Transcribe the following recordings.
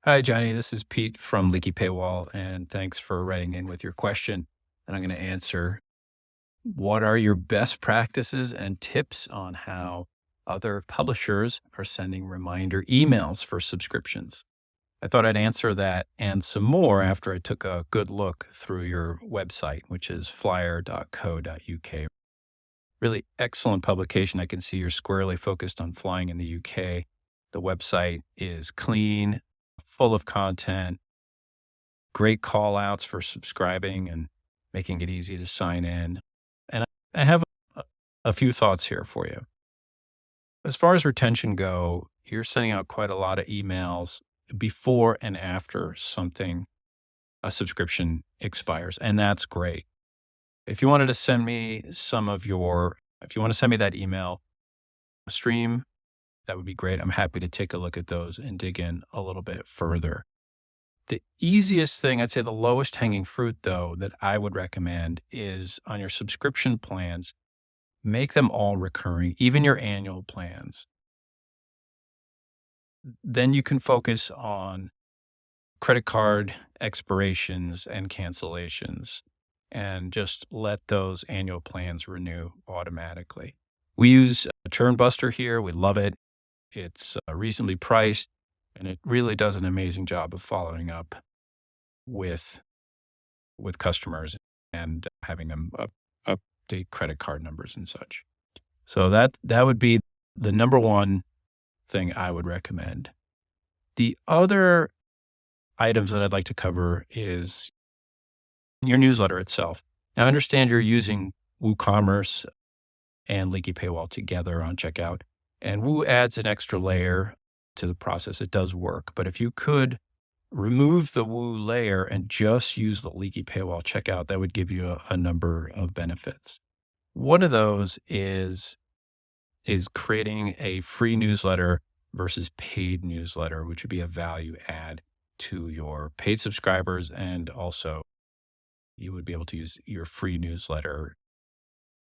Hi, Johnny. This is Pete from Leaky Paywall, and thanks for writing in with your question. And I'm going to answer what are your best practices and tips on how other publishers are sending reminder emails for subscriptions? I thought I'd answer that and some more after I took a good look through your website, which is flyer.co.uk. Really excellent publication. I can see you're squarely focused on flying in the UK. The website is clean, full of content, great call outs for subscribing and making it easy to sign in. And I have a few thoughts here for you. As far as retention go, you're sending out quite a lot of emails before and after a subscription expires, and that's great. If you wanted to send me if you want to send me that email stream, that would be great. I'm happy to take a look at those and dig in a little bit further. The easiest thing, I'd say the lowest hanging fruit, though, that I would recommend is on your subscription plans, make them all recurring, even your annual plans. Then you can focus on credit card expirations and cancellations and just let those annual plans renew automatically. We use a churn buster here. We love it. It's reasonably priced and it really does an amazing job of following up with customers and having them update credit card numbers and such. So that would be the number one thing I would recommend. The other items that I'd like to cover is your newsletter itself. Now, I understand you're using WooCommerce and Leaky Paywall together on checkout, and Woo adds an extra layer to the process. It does work, but if you could remove the Woo layer and just use the Leaky Paywall checkout, that would give you a number of benefits. One of those is creating a free newsletter versus paid newsletter, which would be a value add to your paid subscribers. And also you would be able to use your free newsletter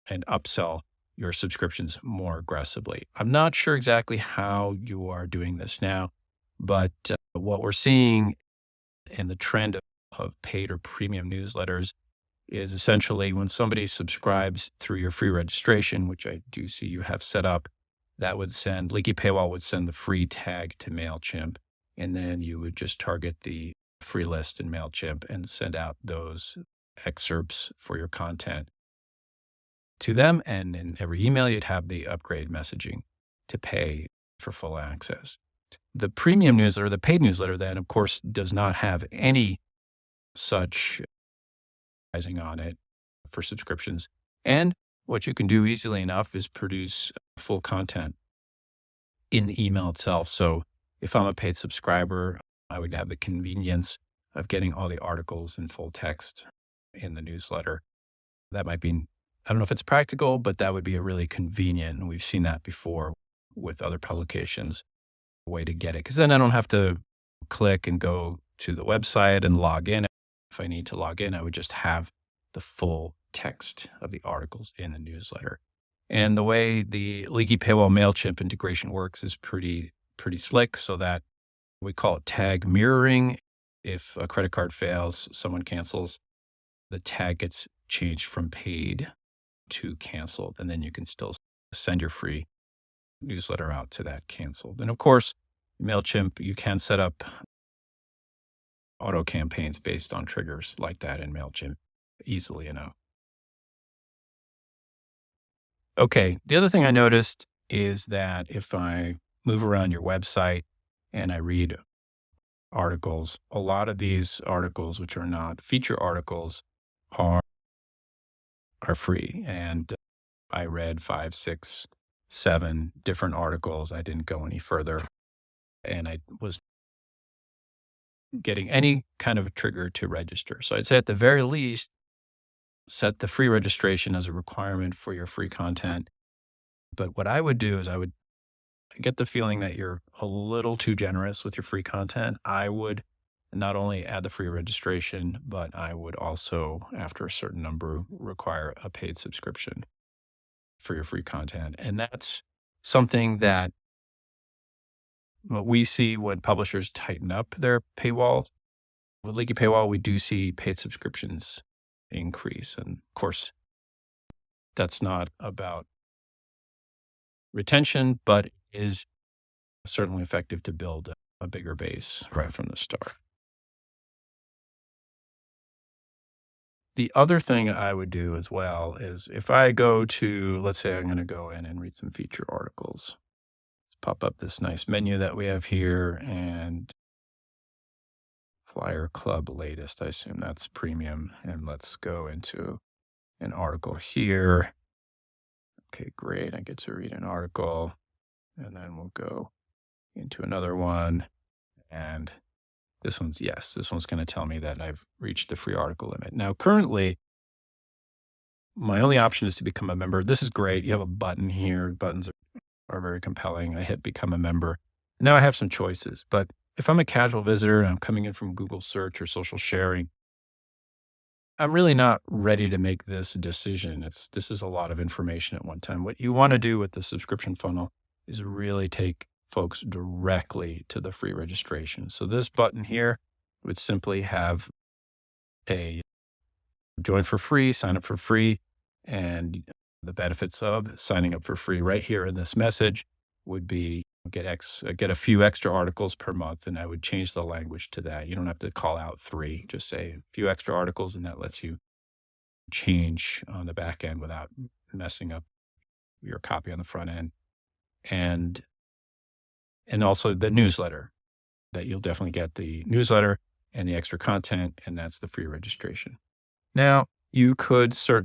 and upsell your subscriptions more aggressively. I'm not sure exactly how you are doing this now, but what we're seeing in the trend of paid or premium newsletters is essentially when somebody subscribes through your free registration, which I do see you have set up, that would send Leaky Paywall would send the free tag to MailChimp. And then you would just target the free list in MailChimp and send out those excerpts for your content to them. And in every email, you'd have the upgrade messaging to pay for full access. The premium newsletter, the paid newsletter, then, of course, does not have any such pricing on it for subscriptions. And what you can do easily enough is produce full content in the email itself. So if I'm a paid subscriber, I would have the convenience of getting all the articles in full text in the newsletter. That might be, I don't know if it's practical, but that would be a really convenient, and we've seen that before with other publications, way to get it. Because then I don't have to click and go to the website and log in. If I need to log in, I would just have the full text of the articles in the newsletter. And the way the Leaky Paywall MailChimp integration works is pretty slick, so that we call it tag mirroring. If a credit card fails, someone cancels, the tag gets changed from paid to canceled, and then you can still send your free newsletter out to that canceled. And of course, MailChimp, you can set up auto campaigns based on triggers like that in MailChimp easily enough. Okay. The other thing I noticed is that if I move around your website and I read articles, a lot of these articles, which are not feature articles, are free. And I read 5, 6, 7 different articles. I didn't go any further. And I was getting any kind of a trigger to register. So I'd say at the very least, set the free registration as a requirement for your free content. But what I would do is I get the feeling that you're a little too generous with your free content. I would not only add the free registration, but I would also, after a certain number, require a paid subscription for your free content. And that's something that what we see when publishers tighten up their paywall, with Leaky Paywall, we do see paid subscriptions increase. And of course, that's not about retention, but is certainly effective to build a bigger base right from the start. The other thing I would do as well is if I go to, let's say I'm going to go in and read some feature articles, let's pop up this nice menu that we have here and Flyer Club latest. I assume that's premium. And let's go into an article here. Okay, great. I get to read an article and then we'll go into another one. And this one's going to tell me that I've reached the free article limit. Now, currently, my only option is to become a member. This is great. You have a button here. Buttons are very compelling. I hit become a member. Now I have some choices, but if I'm a casual visitor and I'm coming in from Google search or social sharing, I'm really not ready to make this decision. This is a lot of information at one time. What you want to do with the subscription funnel is really take folks directly to the free registration. So this button here would simply have a join for free, sign up for free, and the benefits of signing up for free right here in this message would be get a few extra articles per month, and I would change the language to that. You don't have to call out 3, just say a few extra articles, and that lets you change on the back end without messing up your copy on the front end. And also the newsletter, that you'll definitely get the newsletter and the extra content, and that's the free registration. Now, you should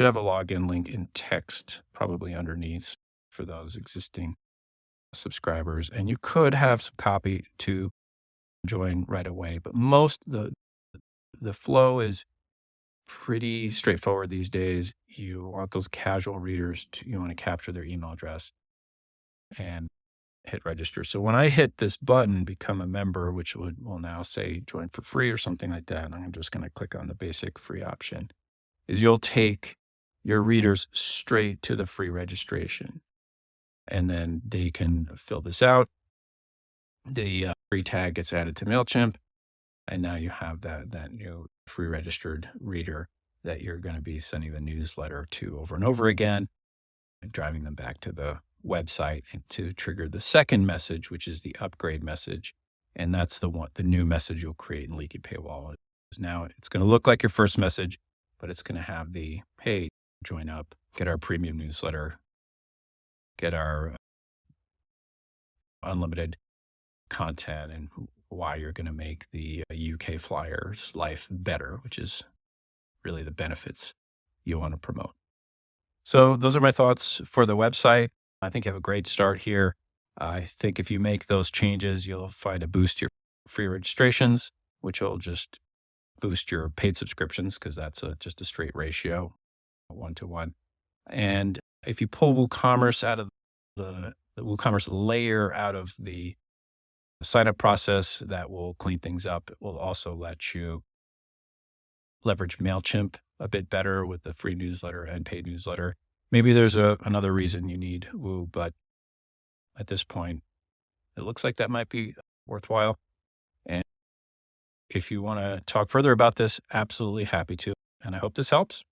have a login link in text, probably underneath for those existing subscribers. And you could have some copy to join right away. But the flow is pretty straightforward these days. You want those casual readers you want to capture their email address and hit register. So when I hit this button, become a member, which will now say join for free or something like that, and I'm just going to click on the basic free option, is you'll take your readers straight to the free registration. And then they can fill this out. The free tag gets added to MailChimp. And now you have that new free registered reader that you're going to be sending the newsletter to over and over again, and driving them back to the website and to trigger the second message, which is the upgrade message. And that's the new message you'll create in Leaky Paywall. Now it's going to look like your first message, but it's going to have the, hey, join up, get our premium newsletter, get our unlimited content, and why you're going to make the UK Flyers life better, which is really the benefits you want to promote. So those are my thoughts for the website. I think you have a great start here. I think if you make those changes, you'll find a boost your free registrations, which will just boost your paid subscriptions because that's just a straight ratio, 1-to-1. And if you pull WooCommerce out of the WooCommerce layer out of the sign-up process, that will clean things up. It will also let you leverage MailChimp a bit better with the free newsletter and paid newsletter. Maybe there's another reason you need Woo, but at this point, it looks like that might be worthwhile. And if you want to talk further about this, absolutely happy to. And I hope this helps.